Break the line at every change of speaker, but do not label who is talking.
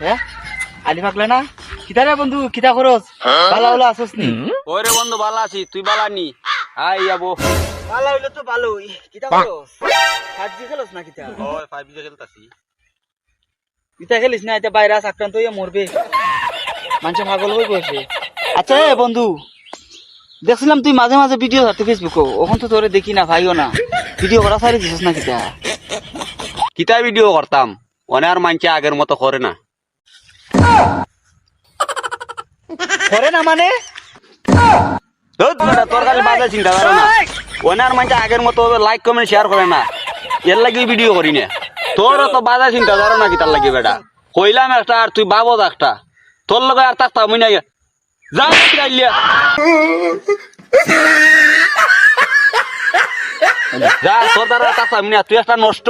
হ্যাঁ আলি পাকলে না কিতা রে বন্ধু কিতা করস ভালো হলো আসস নি
ওই রে বন্ধু বালা আছি তুই বালা নি আই যাবো
ভালো হইলো তো ভালোই কিতা করস ফাজি খেলস না কিতা
ওই 5 খেলতাছি
কিতা খেলিস না এটা ভাইরাস আক্রান্ত হয়ে মরবে মানুষ পাগল হয়ে পড়ছে আচ্ছা এ বন্ধু দেখছিলাম তুই মাঝে মাঝে ভিডিও ছাড়তে ফেসবুকে ওখান তো তোরে দেখি না ভাইও না ভিডিও করা সারি দিছিস না কিতা
কিতা ভিডিও করতাম অনে আর মানছে আগের মতো করে না
করে না মানে
ধুত বেটা, তোর খালি বাজে চিন্তা করে না অনে আর মানছে আগের মতো লাইক কমেন্ট শেয়ার করে না এর লাগি ভিডিও করি না তোর তো বাজে চিন্তা করে না কিতার লাগি বেটা কইলাম একটা আর তুই বাবদ একটা তোর লগে আর থাকতাম মুই না যা কিরাইলিয়া যা তোর দ্বারা থাকতাম না তুই একটা নষ্ট